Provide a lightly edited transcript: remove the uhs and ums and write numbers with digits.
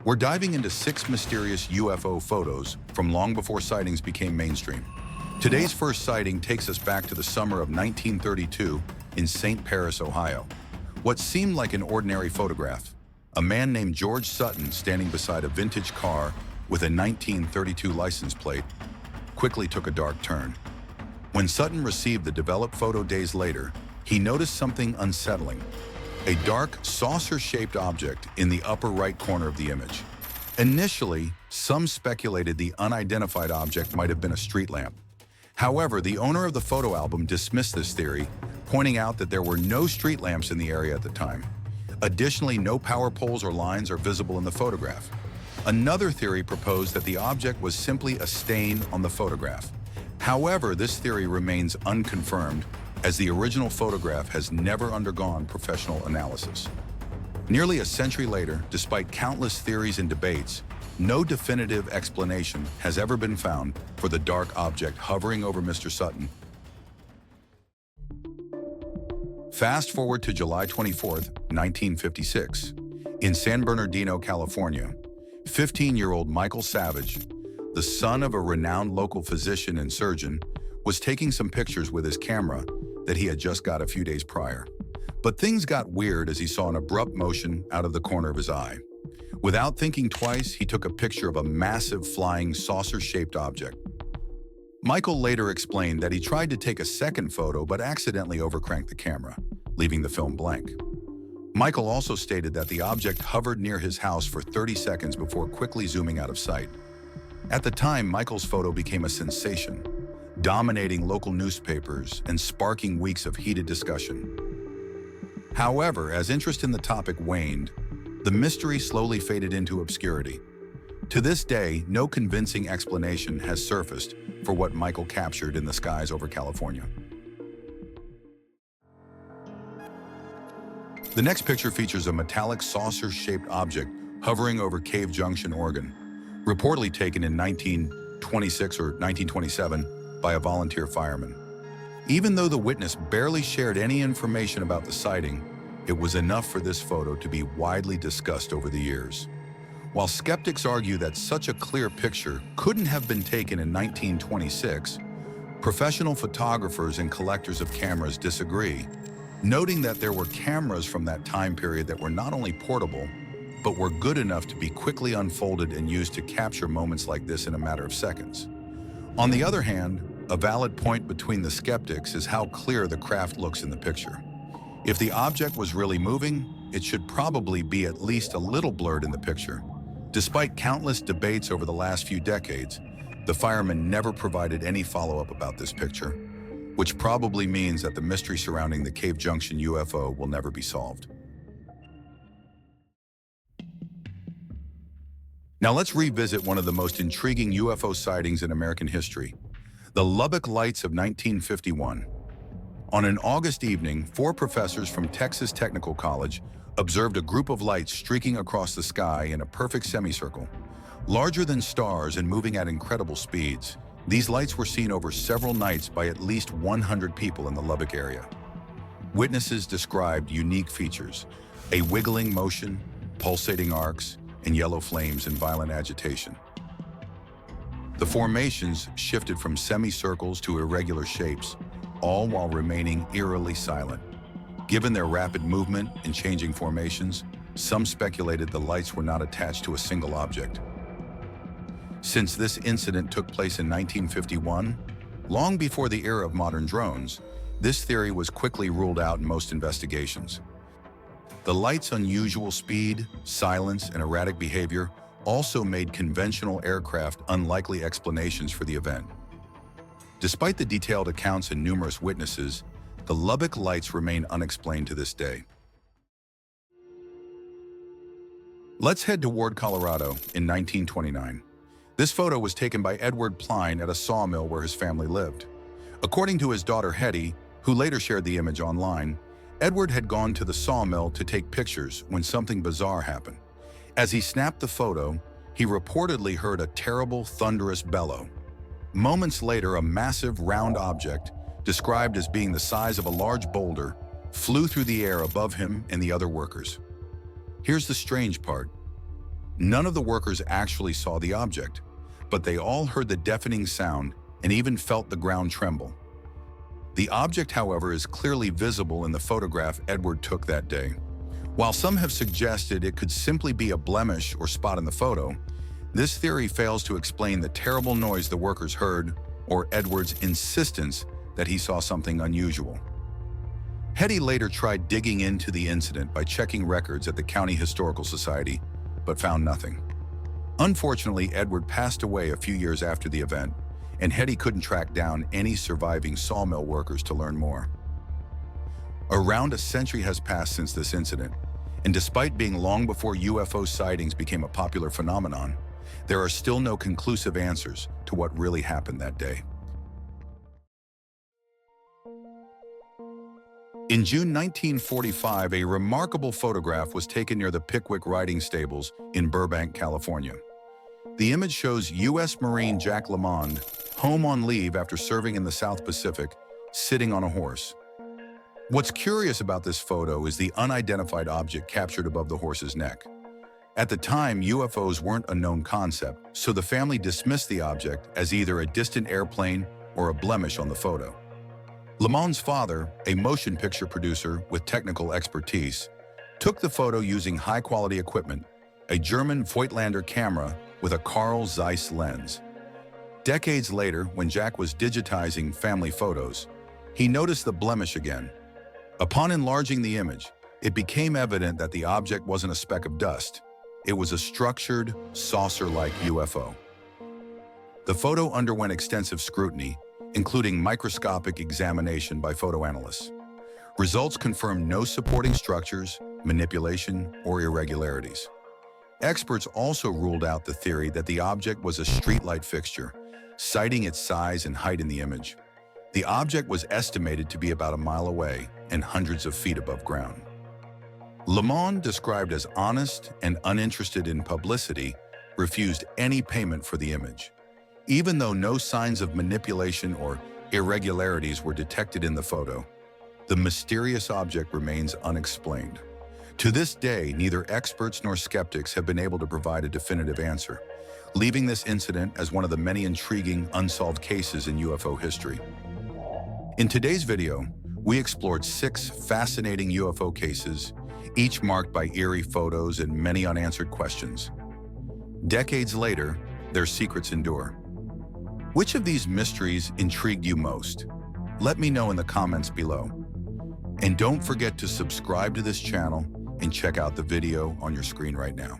We're diving into 6 mysterious UFO photos from long before sightings became mainstream. Today's first sighting takes us back to the summer of 1932 in St. Paris, Ohio. What seemed like an ordinary photograph, a man named George Sutton standing beside a vintage car with a 1932 license plate, quickly took a dark turn. When Sutton received the developed photo days later, he noticed something unsettling. A dark, saucer-shaped object in the upper right corner of the image. Initially, some speculated the unidentified object might have been a street lamp. However, the owner of the photo album dismissed this theory, pointing out that there were no street lamps in the area at the time. Additionally, no power poles or lines are visible in the photograph. Another theory proposed that the object was simply a stain on the photograph. However, this theory remains unconfirmed, as the original photograph has never undergone professional analysis. Nearly a century later, despite countless theories and debates, no definitive explanation has ever been found for the dark object hovering over Mr. Sutton. Fast forward to July 24, 1956. In San Bernardino, California, 15-year-old Michael Savage, the son of a renowned local physician and surgeon, was taking some pictures with his camera that he had just got a few days prior. But things got weird as he saw an abrupt motion out of the corner of his eye. Without thinking twice, he took a picture of a massive flying saucer-shaped object. Michael later explained that he tried to take a second photo but accidentally overcranked the camera, leaving the film blank. Michael also stated that the object hovered near his house for 30 seconds before quickly zooming out of sight. At the time, Michael's photo became a sensation, dominating local newspapers and sparking weeks of heated discussion. However, as interest in the topic waned, the mystery slowly faded into obscurity. To this day, no convincing explanation has surfaced for what Michael captured in the skies over California. The next picture features a metallic saucer-shaped object hovering over Cave Junction, Oregon, reportedly taken in 1926 or 1927 by a volunteer fireman. Even though the witness barely shared any information about the sighting, it was enough for this photo to be widely discussed over the years. While skeptics argue that such a clear picture couldn't have been taken in 1926, professional photographers and collectors of cameras disagree, noting that there were cameras from that time period that were not only portable, but were good enough to be quickly unfolded and used to capture moments like this in a matter of seconds. On the other hand, a valid point between the skeptics is how clear the craft looks in the picture. If the object was really moving, it should probably be at least a little blurred in the picture. Despite countless debates over the last few decades, the fireman never provided any follow-up about this picture, which probably means that the mystery surrounding the Cave Junction UFO will never be solved. Now let's revisit one of the most intriguing UFO sightings in American history, the Lubbock Lights of 1951. On an August evening, 4 professors from Texas Technical College observed a group of lights streaking across the sky in a perfect semicircle. Larger than stars and moving at incredible speeds, these lights were seen over several nights by at least 100 people in the Lubbock area. Witnesses described unique features: a wiggling motion, pulsating arcs, and yellow flames in violent agitation. The formations shifted from semicircles to irregular shapes, all while remaining eerily silent. Given their rapid movement and changing formations, some speculated the lights were not attached to a single object. Since this incident took place in 1951, long before the era of modern drones, this theory was quickly ruled out in most investigations. The light's unusual speed, silence, and erratic behavior also made conventional aircraft unlikely explanations for the event. Despite the detailed accounts and numerous witnesses, the Lubbock lights remain unexplained to this day. Let's head to Ward, Colorado in 1929. This photo was taken by Edward Pline at a sawmill where his family lived. According to his daughter Hetty, who later shared the image online, Edward had gone to the sawmill to take pictures when something bizarre happened. As he snapped the photo, he reportedly heard a terrible, thunderous bellow. Moments later, a massive, round object, described as being the size of a large boulder, flew through the air above him and the other workers. Here's the strange part. None of the workers actually saw the object, but they all heard the deafening sound and even felt the ground tremble. The object, however, is clearly visible in the photograph Edward took that day. While some have suggested it could simply be a blemish or spot in the photo, this theory fails to explain the terrible noise the workers heard or Edward's insistence that he saw something unusual. Hetty later tried digging into the incident by checking records at the County Historical Society, but found nothing. Unfortunately, Edward passed away a few years after the event, and Hetty couldn't track down any surviving sawmill workers to learn more. Around a century has passed since this incident, and despite being long before UFO sightings became a popular phenomenon, there are still no conclusive answers to what really happened that day. In June 1945, a remarkable photograph was taken near the Pickwick Riding Stables in Burbank, California. The image shows U.S. Marine Jack LeMond, home on leave after serving in the South Pacific, sitting on a horse. What's curious about this photo is the unidentified object captured above the horse's neck. At the time, UFOs weren't a known concept, so the family dismissed the object as either a distant airplane or a blemish on the photo. LeMond's father, a motion picture producer with technical expertise, took the photo using high-quality equipment, a German Voigtlander camera with a Carl Zeiss lens. Decades later, when Jack was digitizing family photos, he noticed the blemish again. Upon enlarging the image, it became evident that the object wasn't a speck of dust. It was a structured, saucer-like UFO. The photo underwent extensive scrutiny, including microscopic examination by photoanalysts. Results confirmed no supporting structures, manipulation, or irregularities. Experts also ruled out the theory that the object was a streetlight fixture, citing its size and height in the image. The object was estimated to be about a mile away and hundreds of feet above ground. LeMond, described as honest and uninterested in publicity, refused any payment for the image. Even though no signs of manipulation or irregularities were detected in the photo, the mysterious object remains unexplained. To this day, neither experts nor skeptics have been able to provide a definitive answer, leaving this incident as one of the many intriguing, unsolved cases in UFO history. In today's video, we explored 6 fascinating UFO cases, each marked by eerie photos and many unanswered questions. Decades later, their secrets endure. Which of these mysteries intrigued you most? Let me know in the comments below. And don't forget to subscribe to this channel and check out the video on your screen right now.